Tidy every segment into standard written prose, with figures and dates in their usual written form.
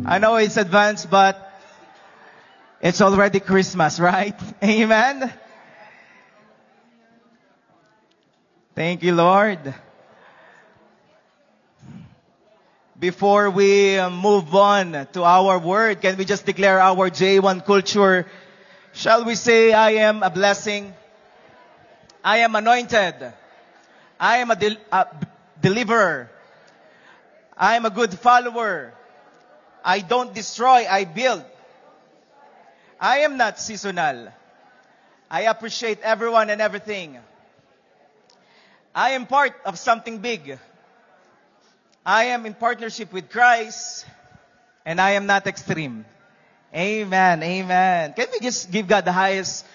I know it's advanced, but it's already Christmas, right? Amen? Thank you, Lord. Before we move on to our word, can we just declare our J1 culture? Shall we say, I am a blessing. I am anointed. I am a deliverer. I am a good follower. I don't destroy, I build. I am not seasonal. I appreciate everyone and everything. I am part of something big. I am in partnership with Christ, and I am not extreme. Amen, amen. Can we just give God the highest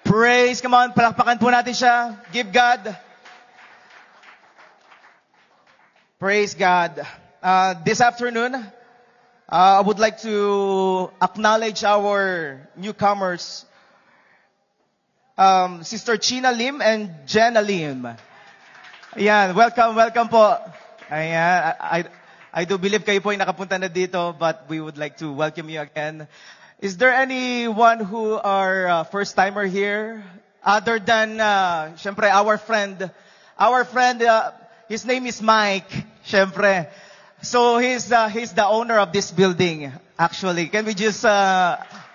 praise? Come on, palakpakan po natin siya. Give God. Praise God. This afternoon, I would like to acknowledge our newcomers, Sister China Lim and Jenna Lim. Ayan, welcome po. Ayan, I do believe kayo po ay nakapunta na dito, but we would like to welcome you again. Is there anyone who are first-timer here? Other than, syempre, our friend, his name is Mike, syempre. So he's the owner of this building, actually. Can we just,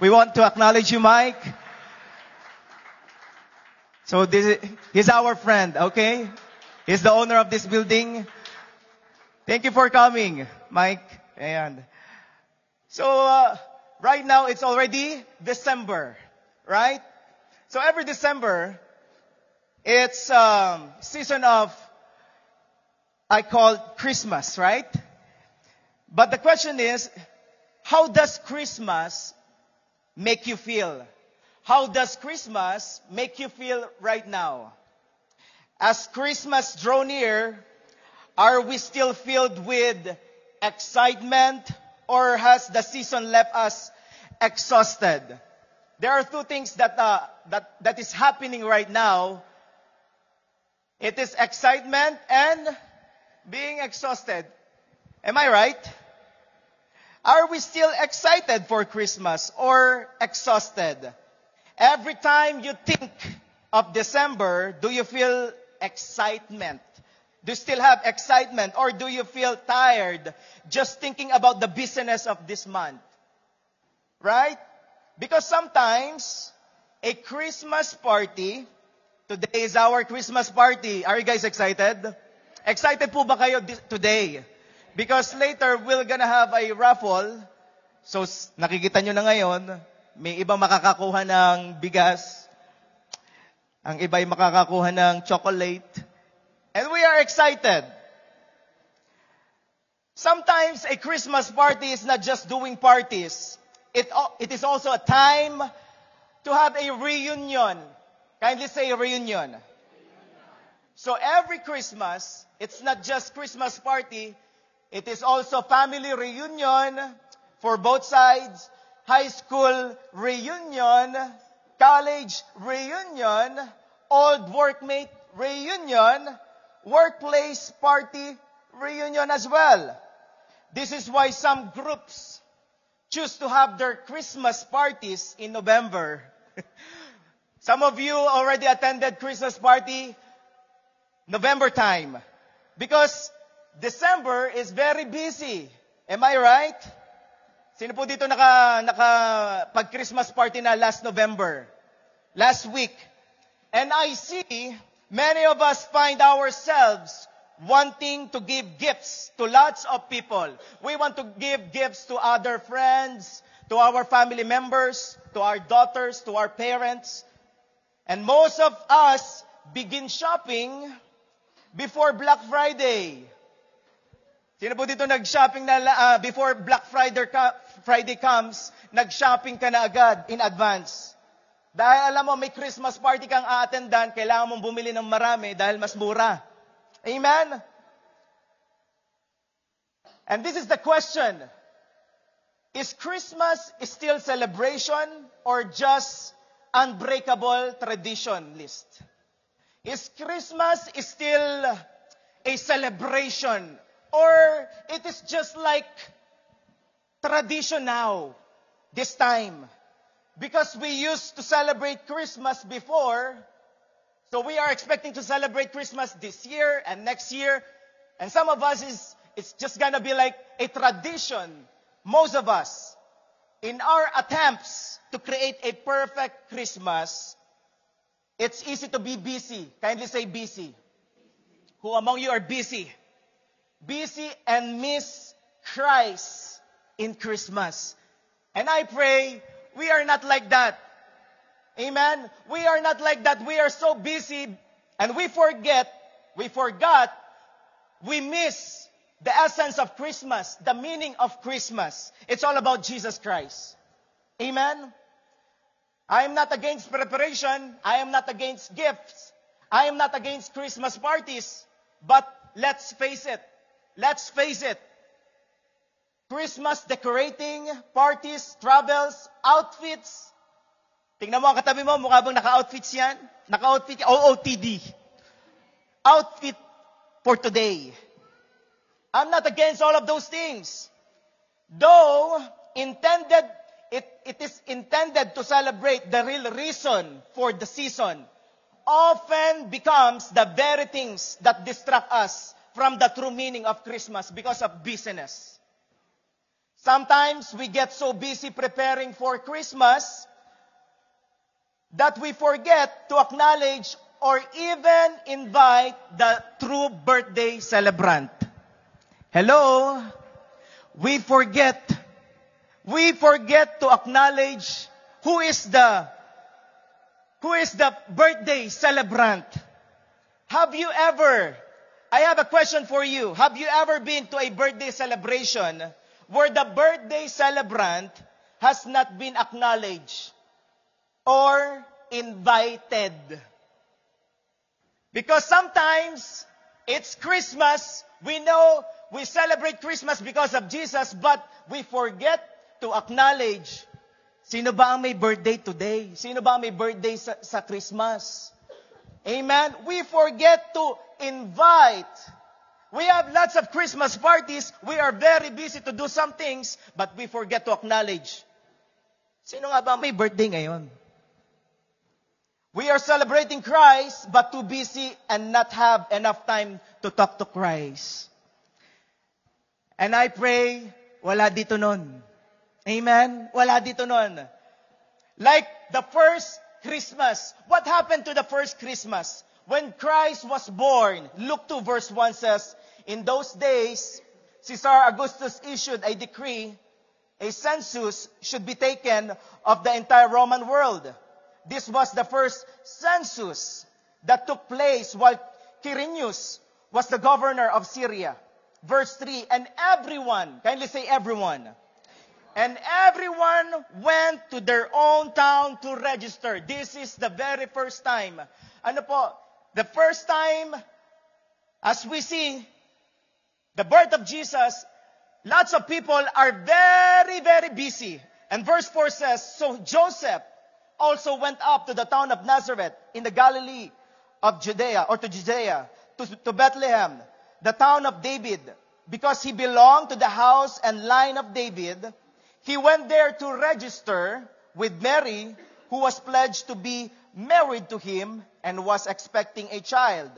we want to acknowledge you, Mike. So he's our friend, okay? He's the owner of this building. Thank you for coming, Mike. And so right now it's already December, right? So every December, it's season of, I call Christmas, right? But the question is, how does Christmas make you feel? How does Christmas make you feel right now? As Christmas draw near, are we still filled with excitement, or has the season left us exhausted? There are two things that is happening right now. It is excitement and being exhausted. Am I right? Are we still excited for Christmas or exhausted? Every time you think of December, do you feel excitement? Do you still have excitement, or do you feel tired just thinking about the business of this month? Right? Because sometimes a Christmas party, today is our Christmas party. Are you guys excited? Excited po ba kayo today? Because later we're gonna have a raffle. So nakikita nyo na ngayon, may ibang makakakuha ng bigas. Ang iba ay makakakuha ng chocolate. And we are excited. Sometimes a Christmas party is not just doing parties. It is also a time to have a reunion. Kindly say reunion. So every Christmas, it's not just Christmas party. It is also family reunion for both sides. High school reunion. College reunion. Old workmate reunion. Workplace party reunion as well. This is why some groups choose to have their Christmas parties in November. Some of you already attended Christmas party November time. Because December is very busy. Am I right? Sino po dito pag Christmas party na last November? Last week. And I see many of us find ourselves wanting to give gifts to lots of people. We want to give gifts to other friends, to our family members, to our daughters, to our parents. And most of us begin shopping before Black Friday. Sino po dito nag-shopping na before Black Friday comes, nag-shopping ka na agad in advance? Dahil alam mo, may Christmas party kang a-attendan, kailangan mong bumili ng marami dahil mas mura. Amen? And this is the question. Is Christmas still celebration or just unbreakable tradition list? Is Christmas still a celebration, or it is just like tradition now, this time. Because we used to celebrate Christmas before, so we are expecting to celebrate Christmas this year and next year. And some of us, it's just gonna be like a tradition. Most of us, in our attempts to create a perfect Christmas, it's easy to be busy. Kindly say busy. Who among you are busy? Busy and miss Christ in Christmas. And I pray we are not like that. Amen? We are not like that. We are so busy and we forgot, we miss the essence of Christmas, the meaning of Christmas. It's all about Jesus Christ. Amen? I am not against preparation. I am not against gifts. I am not against Christmas parties. But let's face it. Let's face it. Christmas decorating, parties, travels, outfits. Tingnan mo ang katabi mo, mukha bang naka-outfits yan? Naka-outfit, OOTD. Outfit for today. I'm not against all of those things. Though, it is intended to celebrate the real reason for the season, often becomes the very things that distract us from the true meaning of Christmas because of busyness. Sometimes we get so busy preparing for Christmas that we forget to acknowledge or even invite the true birthday celebrant. Hello? We forget to acknowledge who is the birthday celebrant. I have a question for you. Have you ever been to a birthday celebration where the birthday celebrant has not been acknowledged or invited? Because sometimes it's Christmas, we know we celebrate Christmas because of Jesus, but we forget to acknowledge sino ba ang may birthday today? Sino ba ang may birthday sa Christmas? Amen? We forget to invite. We have lots of Christmas parties. We are very busy to do some things, but we forget to acknowledge. Sino nga ba ang may birthday ngayon? We are celebrating Christ, but too busy and not have enough time to talk to Christ. And I pray, wala dito nun. Amen? Wala dito nun. Like the first Christmas. What happened to the first Christmas? When Christ was born, Luke 2 verse 1 says, in those days, Caesar Augustus issued a decree, a census should be taken of the entire Roman world. This was the first census that took place while Quirinius was the governor of Syria. Verse 3, and everyone, kindly say everyone, and everyone went to their own town to register. This is the very first time. Ano po? The first time, as we see, the birth of Jesus, lots of people are very, very busy. And verse 4 says, so Joseph also went up to the town of Nazareth in the Galilee of Judea, or to Judea, to Bethlehem, the town of David, because he belonged to the house and line of David. He went there to register with Mary, who was pledged to be married to him and was expecting a child.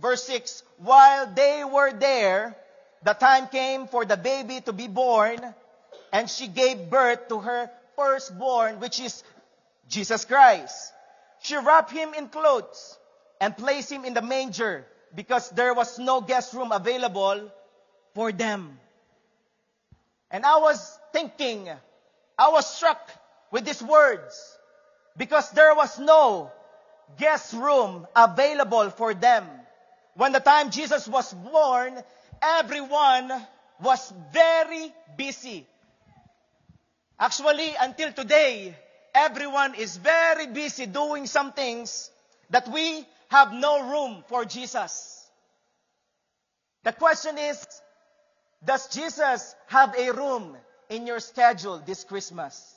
Verse 6, while they were there, the time came for the baby to be born, and she gave birth to her firstborn, which is Jesus Christ. She wrapped him in clothes and placed him in the manger because there was no guest room available for them. And I was thinking, I was struck with these words because there was no guest room available for them. When the time Jesus was born, everyone was very busy. Actually, until today, everyone is very busy doing some things that we have no room for Jesus. The question is, does Jesus have a room in your schedule this Christmas?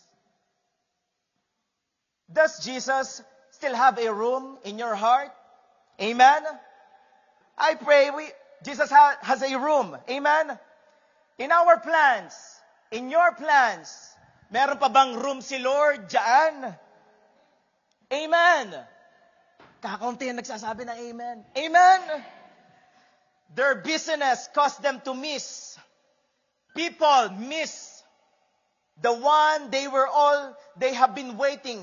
Does Jesus still have a room in your heart? Amen? I pray Jesus has a room. Amen? In our plans, In your plans, meron pa bang room si Lord dyan? Amen. Kakaunti ang nagsasabi ng amen. Amen. Their business caused them to miss. People miss the one they have been waiting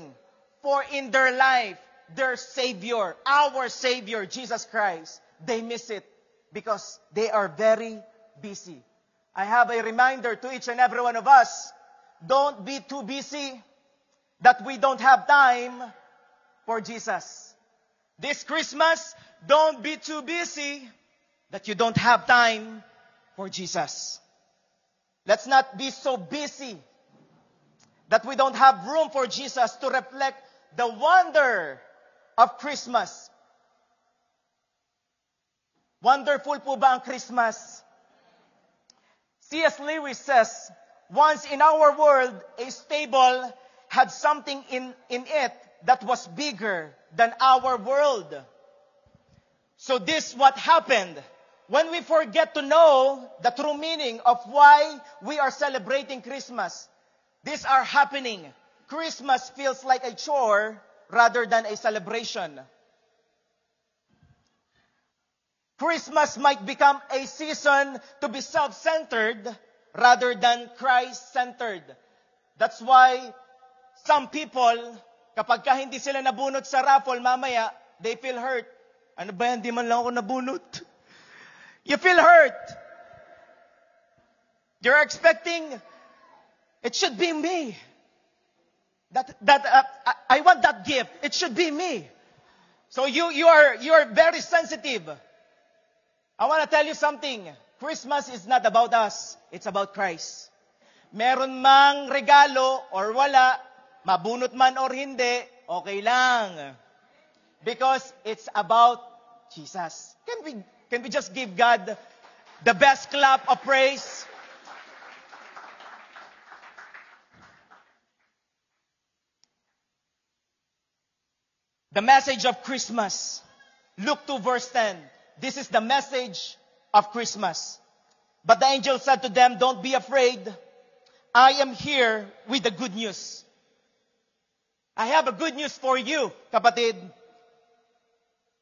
for in their life. Their Savior, our Savior, Jesus Christ. They miss it because they are very busy. I have a reminder to each and every one of us. Don't be too busy that we don't have time for Jesus. This Christmas, don't be too busy that you don't have time for Jesus. Let's not be so busy that we don't have room for Jesus to reflect the wonder of Christmas. Wonderful po ba ang Christmas? C.S. Lewis says, once in our world, a stable had something in it that was bigger than our world. So this what happened when we forget to know the true meaning of why we are celebrating Christmas. These are happening. Christmas feels like a chore rather than a celebration. Christmas might become a season to be self-centered rather than Christ-centered. That's why some people, kapag ka hindi sila nabunot sa raffle, mamaya, they feel hurt. Ano ba yan? Di man lang ako nabunot. You feel hurt. You're expecting, it should be me. I want that gift. It should be me. So you are very sensitive. I want to tell you something. Christmas is not about us. It's about Christ. Meron mang regalo or wala, mabunot man or hindi, okay lang. Because it's about Jesus. Can we just give God the best clap of praise? The message of Christmas. Luke 2 verse 10. This is the message of Christmas. But the angel said to them, don't be afraid. I am here with the good news. I have a good news for you, kapatid.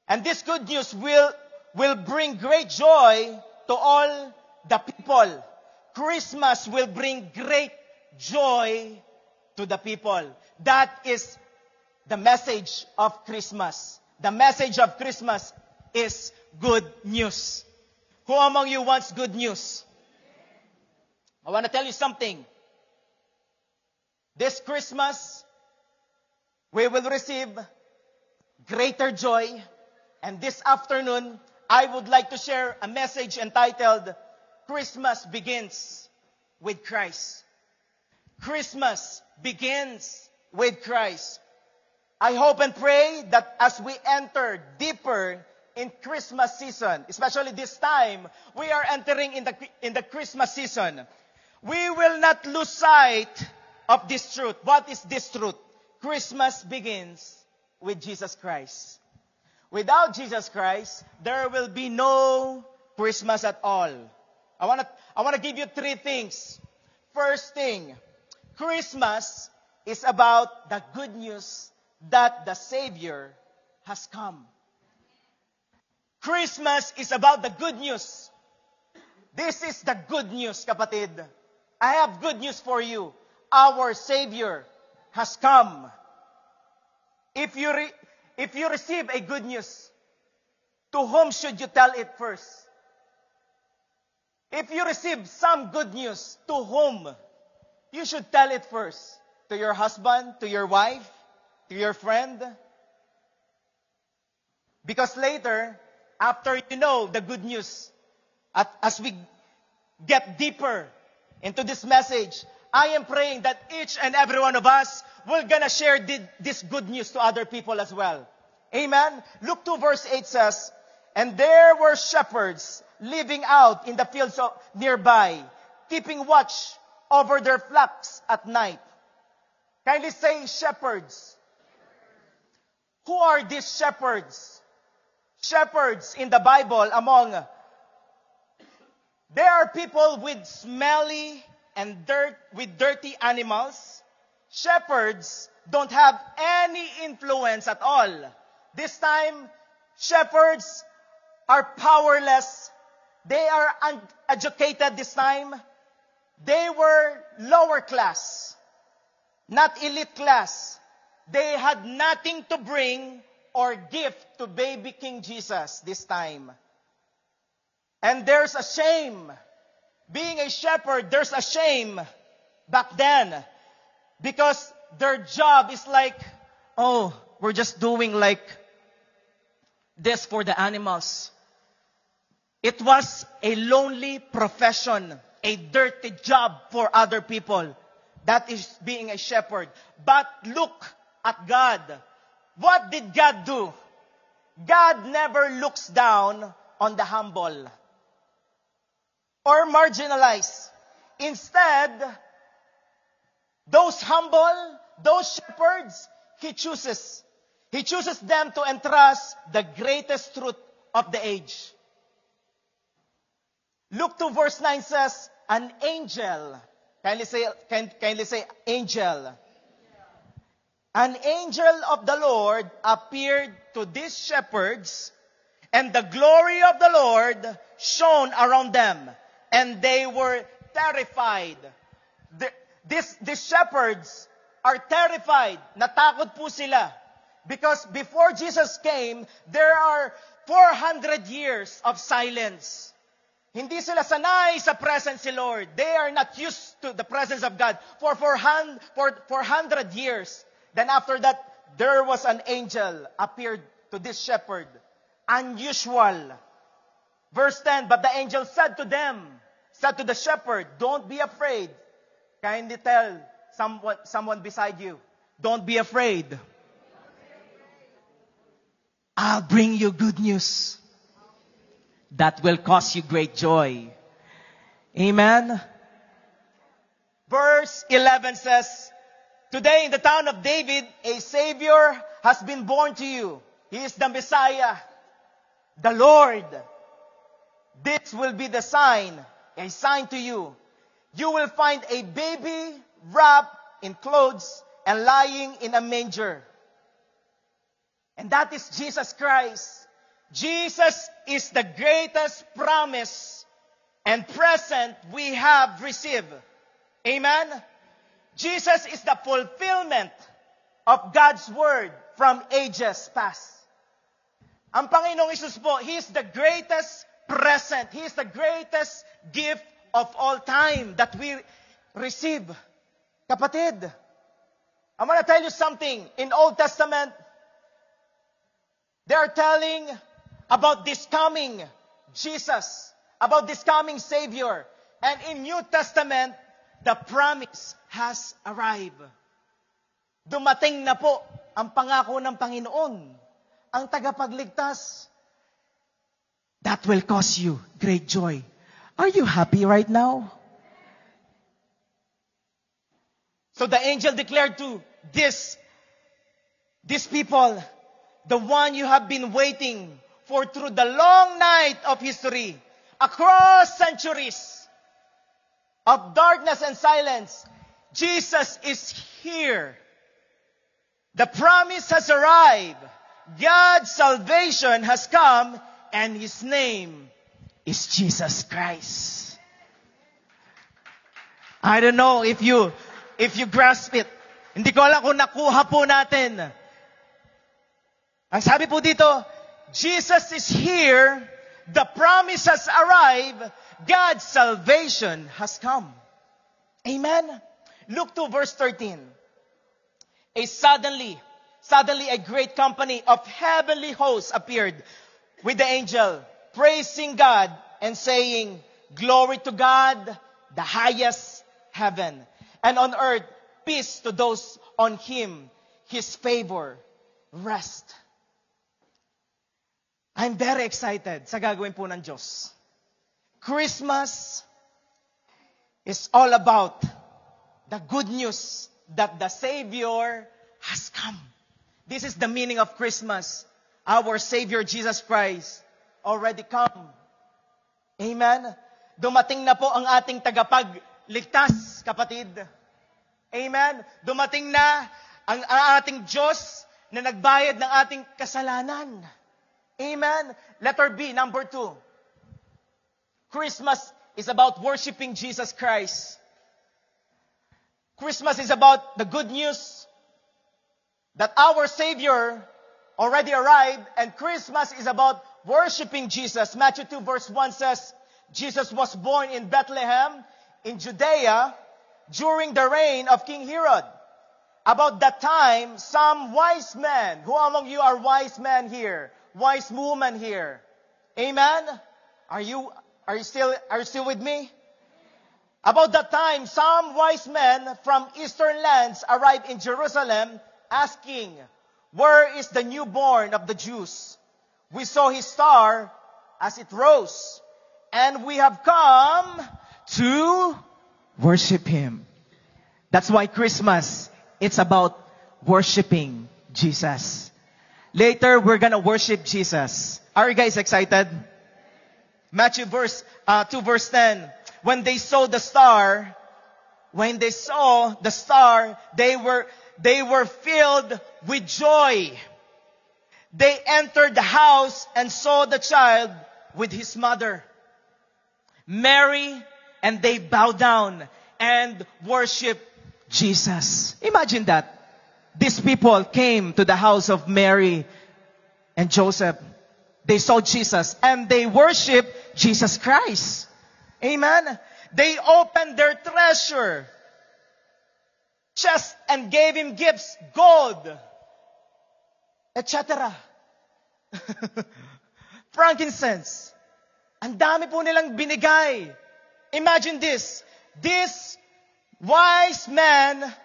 And this good news will bring great joy to all the people. Christmas will bring great joy to the people. That is the message of Christmas. The message of Christmas is good news. Who among you wants good news? I want to tell you something. This Christmas, we will receive greater joy. And this afternoon, I would like to share a message entitled, Christmas Begins with Christ. Christmas begins with Christ. I hope and pray that as we enter deeper in Christmas season, especially this time, we are entering in the Christmas season. We will not lose sight of this truth. What is this truth? Christmas begins with Jesus Christ. Without Jesus Christ, there will be no Christmas at all. I want to give you three things. First thing, Christmas is about the good news that the Savior has come. Christmas is about the good news. This is the good news, kapatid. I have good news for you. Our Savior has come. If you receive a good news, to whom should you tell it first? If you receive some good news, to whom? You should tell it first. To your husband, to your wife, to your friend. Because later, after you know the good news, as we get deeper into this message, I am praying that each and every one of us will gonna share this good news to other people as well. Amen? Luke 2 verse 8 says, and there were shepherds living out in the fields nearby, keeping watch over their flocks at night. Kindly say shepherds. Who are these shepherds? Shepherds in the Bible they are people with smelly and with dirty animals. Shepherds don't have any influence at all. This time, shepherds are powerless. They are uneducated this time. They were lower class, not elite class. They had nothing to bring or gift to baby King Jesus this time. And there's a shame. Being a shepherd, there's a shame back then. Because their job is like, oh, we're just doing like this for the animals. It was a lonely profession, a dirty job for other people. That is being a shepherd. But look at God. What did God do? God never looks down on the humble or marginalized. Instead, those humble, those shepherds, He chooses. He chooses them to entrust the greatest truth of the age. Luke 2 verse 9 says, an angel, kindly say angel. An angel of the Lord appeared to these shepherds, and the glory of the Lord shone around them, and they were terrified. These shepherds are terrified. Natakot po sila. Because before Jesus came, there are 400 years of silence. Hindi sila sanay sa presence ni Lord. They are not used to the presence of God for 400 years. Then after that, there was an angel appeared to this shepherd. Unusual. Verse 10, but the angel said to the shepherd, don't be afraid. Kindly tell someone beside you, don't be afraid. I'll bring you good news that will cause you great joy. Amen. Verse 11 says, today in the town of David, a Savior has been born to you. He is the Messiah, the Lord. This will be the sign, a sign to you. You will find a baby wrapped in clothes and lying in a manger. And that is Jesus Christ. Jesus is the greatest promise and present we have received. Amen? Jesus is the fulfillment of God's word from ages past. Ang Panginoong Hesus po, He is the greatest present. He is the greatest gift of all time that we receive. Kapatid, I'm going to tell you something. In Old Testament, they are telling about this coming Jesus, about this coming Savior. And in New Testament, the promise has arrived. Dumating na po ang pangako ng Panginoon, ang tagapagligtas. That will cause you great joy. Are you happy right now? So the angel declared to these people, the one you have been waiting for through the long night of history, across centuries of darkness and silence, Jesus is here. The promise has arrived. God's salvation has come, and His name is Jesus Christ. I don't know if you grasp it. Hindi ko alam kung nakuha po natin. Ang sabi po dito, Jesus is here, the promise has arrived, God's salvation has come. Amen? Luke 2 verse 13. Suddenly a great company of heavenly hosts appeared with the angel, praising God and saying, glory to God, the highest heaven, and on earth, peace to those on Him, His favor, rest. I'm very excited sa gagawin po ng Diyos. Christmas is all about the good news that the Savior has come. This is the meaning of Christmas. Our Savior Jesus Christ already come. Amen? Dumating na po ang ating ligtas, kapatid. Amen? Dumating na ang ating Diyos na nagbayad ng ating kasalanan. Amen? Letter B, number 2. Christmas is about worshiping Jesus Christ. Christmas is about the good news that our Savior already arrived, and Christmas is about worshiping Jesus. Matthew 2 verse 1 says, Jesus was born in Bethlehem, in Judea, during the reign of King Herod. About that time, some wise men, who among you are wise men here? Wise woman here? Amen? Are you still with me? About that time, some wise men from eastern lands arrived in Jerusalem, asking, where is the newborn of the Jews? We saw his star as it rose, and we have come to worship him. That's why Christmas, it's about worshiping Jesus. Later, we're gonna worship Jesus. Are you guys excited? Matthew 2 verse 10. When they saw the star, they were filled with joy. They entered the house and saw the child with his mother, Mary, and they bowed down and worshiped Jesus. Imagine that. These people came to the house of Mary and Joseph. They saw Jesus and they worshiped Jesus Christ. Amen. They opened their treasure chest and gave him gifts, gold, etc. Frankincense. Ang dami po nilang binigay. Imagine this. These wise men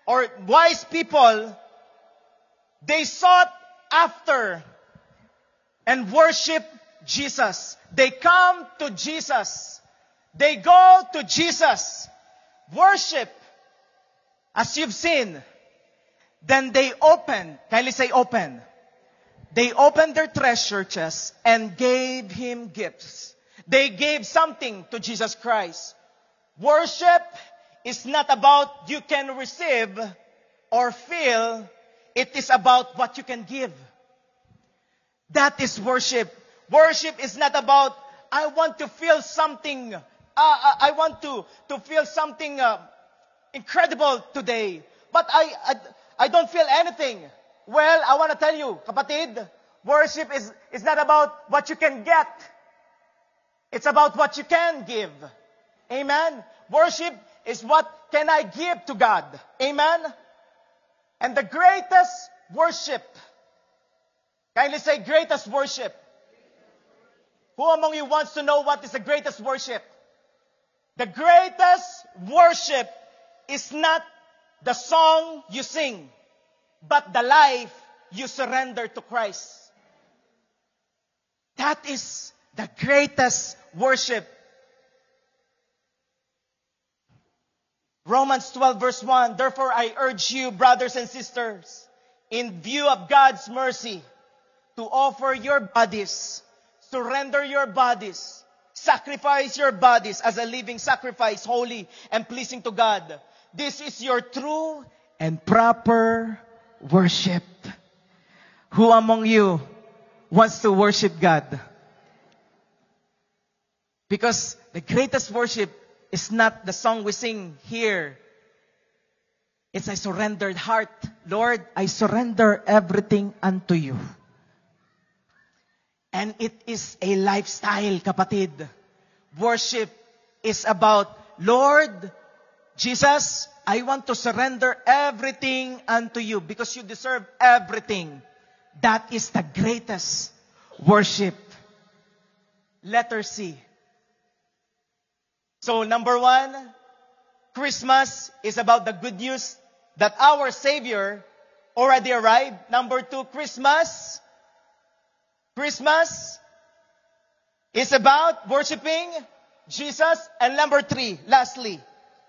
or wise people, they sought after and worship Jesus. They come to Jesus. They go to Jesus. Worship. As you've seen. Then they open. Kindly say open. They opened their treasure chest and gave him gifts. They gave something to Jesus Christ. Worship is not about you can receive or feel. It is about what you can give. That is worship. Worship is not about, I want to feel something. I want to feel something incredible today. But I don't feel anything. Well, I want to tell you, kapatid, worship is not about what you can get. It's about what you can give. Amen? Worship is what can I give to God. Amen? And the greatest worship, kindly say greatest worship. Who among you wants to know what is the greatest worship? The greatest worship is not the song you sing, but the life you surrender to Christ. That is the greatest worship. Romans 12 verse 1, therefore I urge you, brothers and sisters, in view of God's mercy, to offer your bodies, surrender your bodies, sacrifice your bodies as a living sacrifice, holy and pleasing to God. This is your true and proper worship. Who among you wants to worship God? Because the greatest worship is not the song we sing here. It's a surrendered heart. Lord, I surrender everything unto you. And it is a lifestyle, kapatid. Worship is about, Lord, Jesus, I want to surrender everything unto you because you deserve everything. That is the greatest worship. Letter C. So number 1, Christmas is about the good news that our Savior already arrived. Number 2, Christmas is about worshiping Jesus. And number 3, lastly,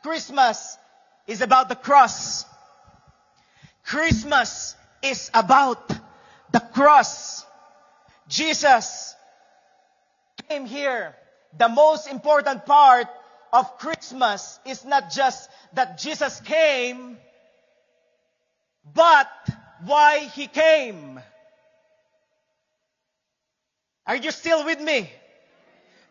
Christmas is about the cross. Christmas is about the cross. Jesus came here. The most important part of Christmas is not just that Jesus came, but why He came. Are you still with me?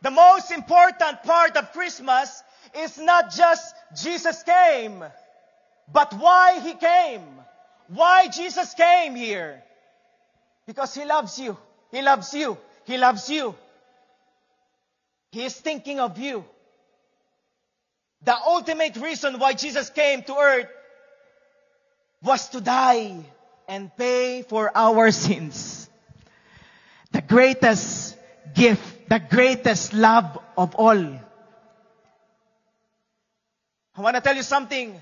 The most important part of Christmas is not just Jesus came, but why He came. Why Jesus came here? Because He loves you. He loves you. He loves you. He is thinking of you. The ultimate reason why Jesus came to earth was to die and pay for our sins. The greatest gift, the greatest love of all. I want to tell you something.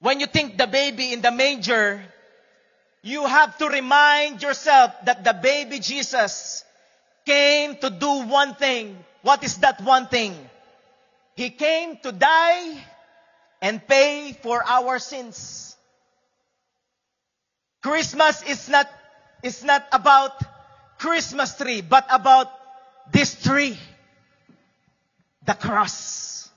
When you think the baby in the manger, you have to remind yourself that the baby Jesus came to do one thing. What is that one thing? He came to die and pay for our sins. Christmas is not about Christmas tree, but about this tree, the cross.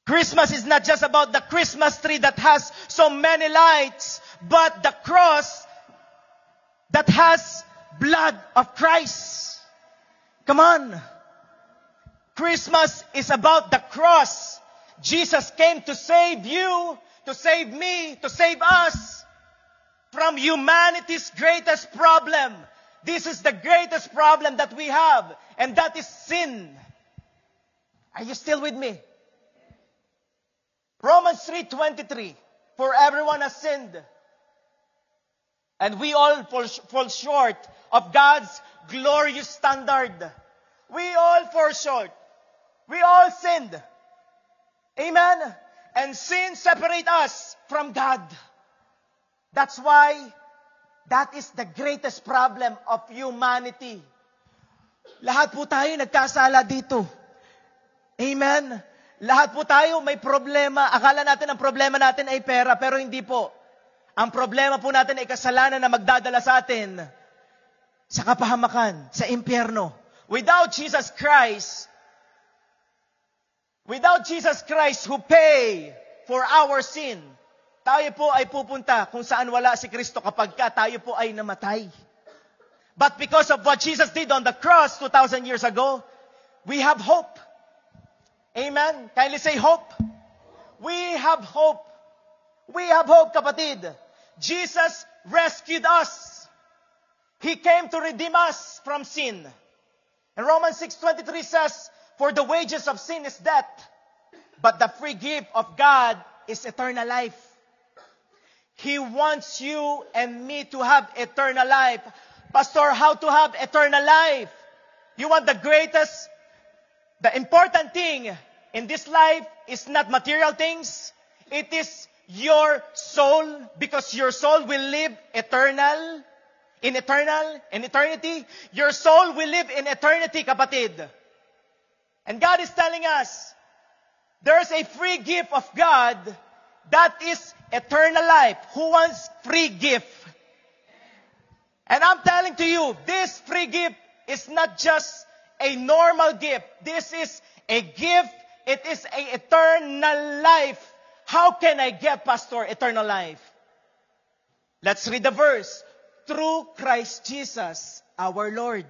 Christmas is not just about the Christmas tree that has so many lights, but the cross that has blood of Christ. Come on. Christmas is about the cross. Jesus came to save you, to save me, to save us from humanity's greatest problem. This is the greatest problem that we have, and that is sin. Are you still with me? Romans 3:23, for everyone has sinned, and we all fall short of God's glorious standard. We all fall short. We all sinned. Amen? And sin separates us from God. That's why that is the greatest problem of humanity. Lahat po tayo nagkasala dito. Amen? Lahat po tayo may problema. Akala natin ang problema natin ay pera, pero hindi po. Ang problema po natin ay kasalanan na magdadala sa atin sa kapahamakan, sa impyerno. Without Jesus Christ who pay for our sin, tayo po ay pupunta kung saan wala si Kristo kapag tayo po ay namatay. But because of what Jesus did on the cross 2,000 years ago, we have hope. Amen? Kindly say hope. We have hope. We have hope, kapatid. Jesus rescued us. He came to redeem us from sin. And Romans 6:23 says, for the wages of sin is death, but the free gift of God is eternal life. He wants you and me to have eternal life. Pastor, how to have eternal life? You want the important thing in this life is not material things. It is your soul, because your soul will live in eternity. Your soul will live in eternity, kapatid. And God is telling us, there's a free gift of God that is eternal life. Who wants free gift? And I'm telling to you, this free gift is not just a normal gift. This is a gift. It is an eternal life. How can I get, Pastor, eternal life? Let's read the verse. Through Christ Jesus, our Lord.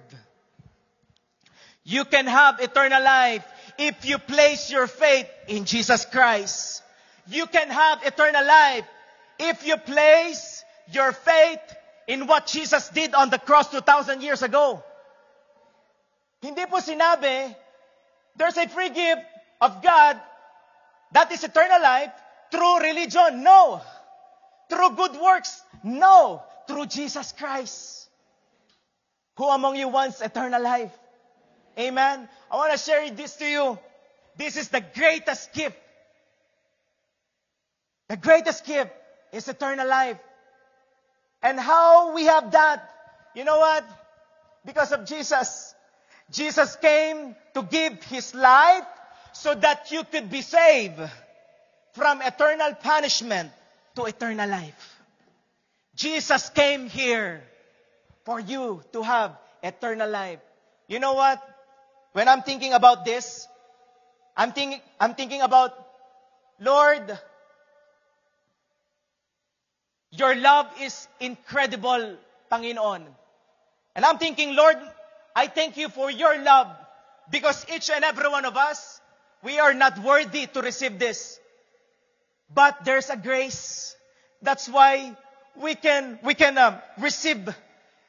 You can have eternal life if you place your faith in Jesus Christ. You can have eternal life if you place your faith in what Jesus did on the cross 2,000 years ago. Hindi po sinabi, there's a free gift of God that is eternal life through religion. No. Through good works. No. Through Jesus Christ. Who among you wants eternal life? Amen. I want to share this to you. This is the greatest gift. The greatest gift is eternal life. And how we have that? You know what? Because of Jesus. Jesus came to give His life so that you could be saved from eternal punishment to eternal life. Jesus came here for you to have eternal life. You know what? when I'm thinking about this, I'm thinking about, Lord, your love is incredible, Panginoon. And I'm thinking, Lord, I thank you for your love, because each and every one of us, we are not worthy to receive this. But there's a grace. That's why we can receive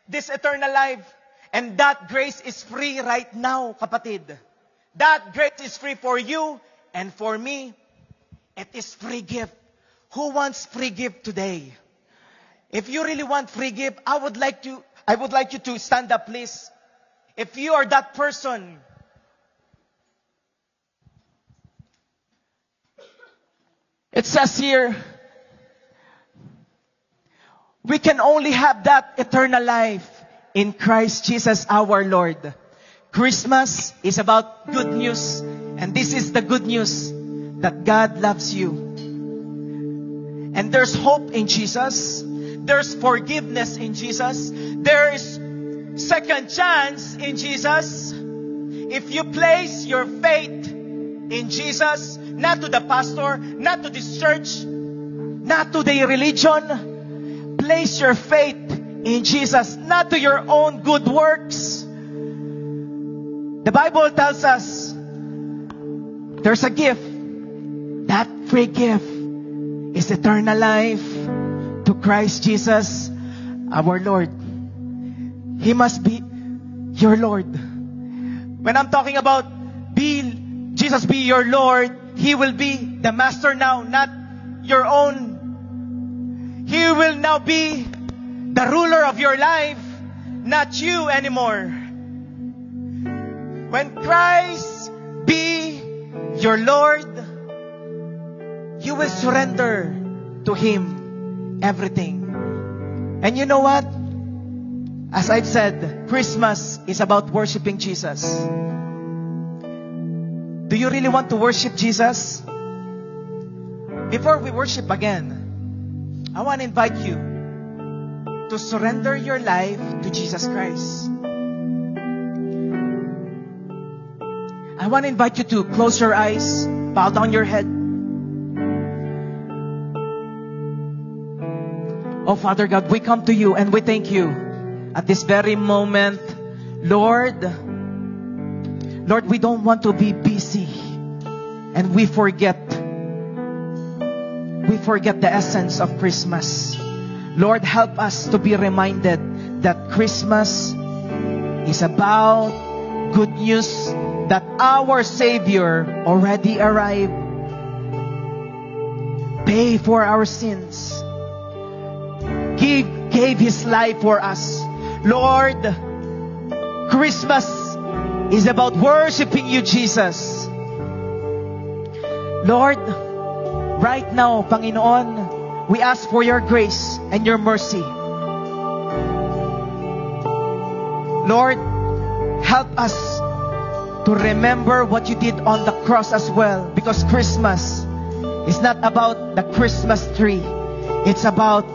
this eternal life. And that grace is free right now, kapatid. That grace is free for you and for me. It is free gift. Who wants free gift today? If you really want free gift, I would like you to stand up, please. If you are that person, it says here, we can only have that eternal life in Christ Jesus our Lord. Christmas is about good news, and this is the good news that God loves you. And there's hope in Jesus. There's forgiveness in Jesus. There is second chance in Jesus. If you place your faith in Jesus, not to the pastor, not to this church, not to the religion, place your faith in Jesus, not to your own good works. The Bible tells us there's a gift. That free gift is eternal life to Christ Jesus our Lord. He must be your Lord. When I'm talking about Jesus be your Lord, He will be the master now, not your own. He will now be the ruler of your life, not you anymore. When Christ be your Lord, you will surrender to Him everything. And you know what? As I've said, Christmas is about worshiping Jesus. Do you really want to worship Jesus? Before we worship again, I want to invite you to surrender your life to Jesus Christ. I want to invite you to close your eyes, bow down your head. Oh, Father God, we come to you and we thank you at this very moment. Lord, we don't want to be busy and we forget the essence of Christmas. Lord, help us to be reminded that Christmas is about good news, that our Savior already arrived, paid for our sins, gave His life for us. Lord, Christmas is about worshiping you, Jesus. Lord, right now, Panginoon, we ask for your grace and your mercy. Lord, help us to remember what you did on the cross as well, because Christmas is not about the Christmas tree. It's about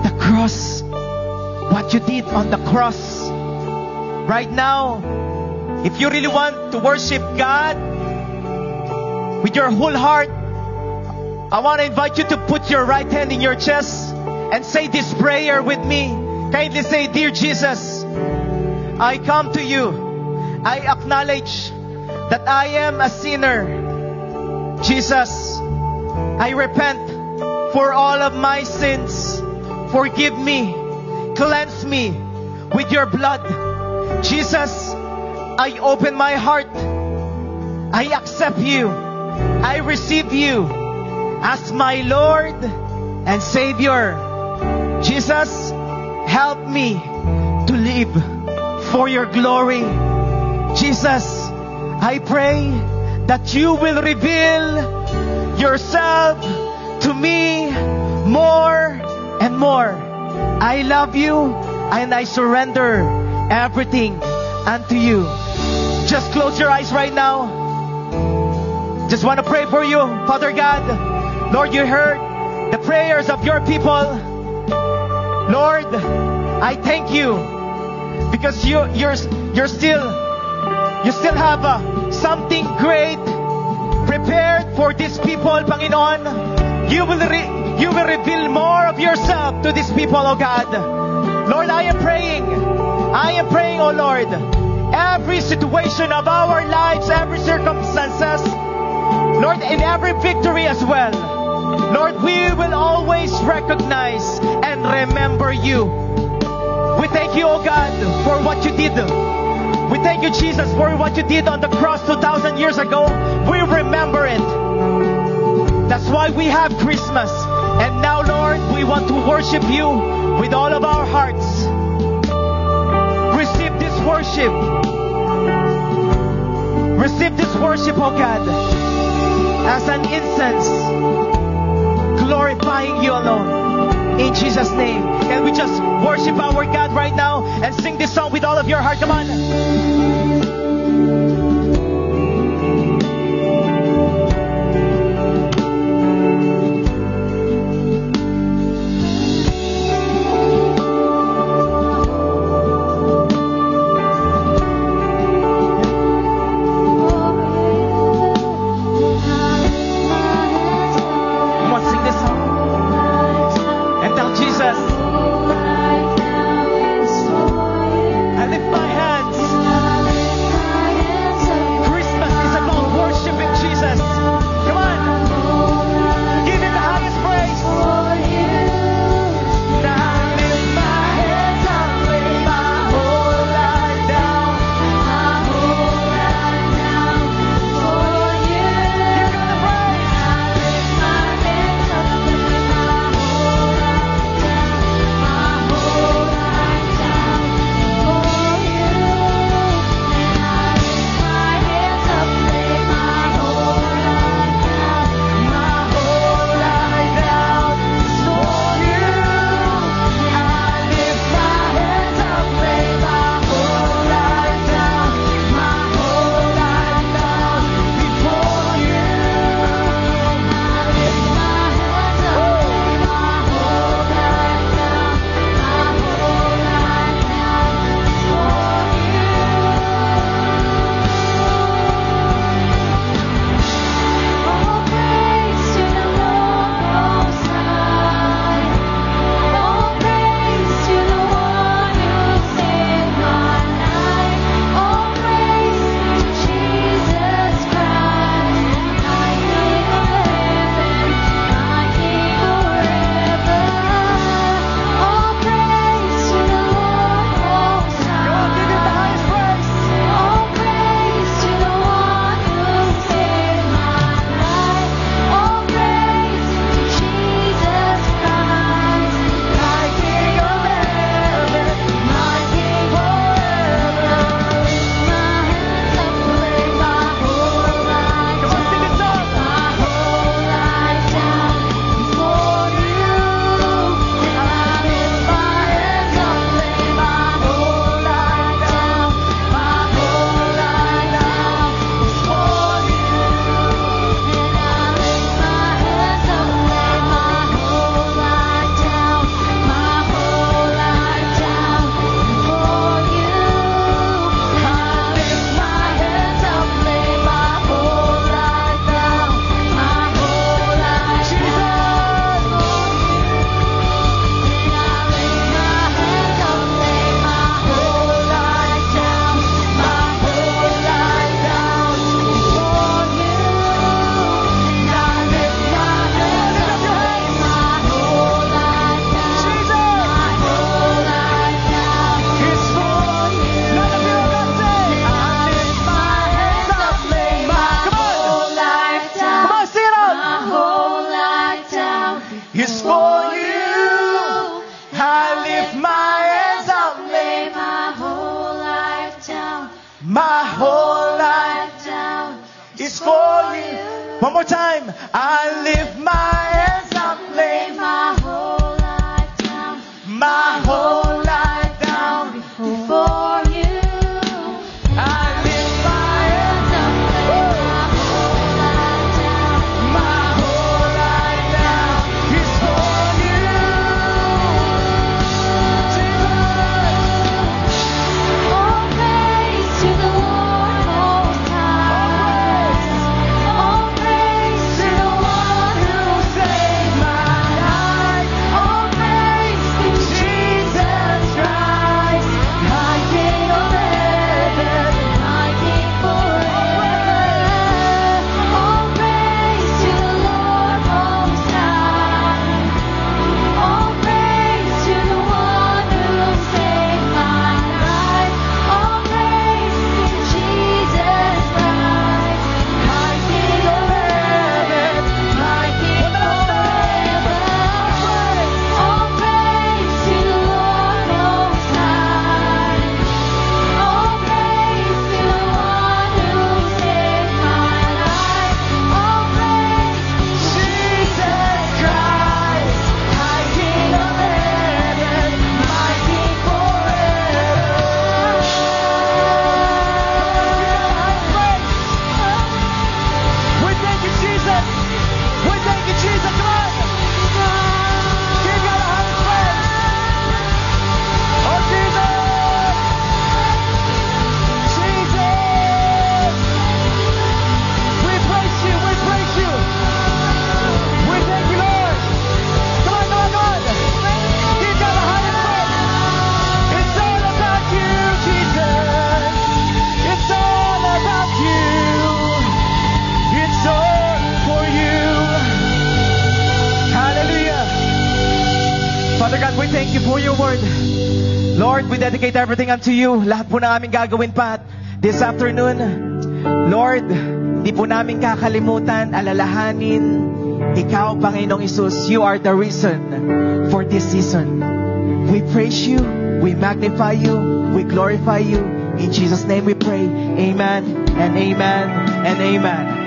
the cross, what you did on the cross. Right now, if you really want to worship God with your whole heart, I want to invite you to put your right hand in your chest and say this prayer with me. Kindly say, Dear Jesus, I come to you. I acknowledge that I am a sinner. Jesus, I repent for all of my sins. Forgive me. Cleanse me with your blood. Jesus, I open my heart. I accept you. I receive you as my Lord and Savior. Jesus, help me to live for your glory. Jesus, I pray that you will reveal yourself to me more and more. I love you and I surrender everything unto you. Just close your eyes right now. Just want to pray for you. Father God, Lord, you heard the prayers of your people. Lord, I thank you because you're still You still have something great prepared for these people, Panginoon. You will reveal more of yourself to these people, oh God. Lord, I am praying, oh Lord, every situation of our lives, every circumstances, Lord, in every victory as well, Lord, we will always recognize and remember you. We thank you, oh God, for what you did. We thank you, Jesus, for what you did on the cross 2,000 years ago. We remember it. That's why we have Christmas. And now, Lord, we want to worship you with all of our hearts. Receive this worship. Receive this worship, oh God, as an incense, glorifying you alone. In Jesus' name. Can we just worship our God right now and sing this song with all of your heart? Come on. My whole life down is for you. One more time. I lift my hands up, lay my whole life down. My whole life down before you. I lift my hands up, lay my whole life down. My whole life down is for you. Jesus. Oh, praise to the Lord. your word. Lord, we dedicate everything unto you. Lahat po ng aming gagawin pa this afternoon. Lord, di po namin kakalimutan, alalahanin, Ikaw, Panginoong Isus, you are the reason for this season. We praise you, we magnify you, we glorify you. In Jesus' name we pray. Amen and amen and amen.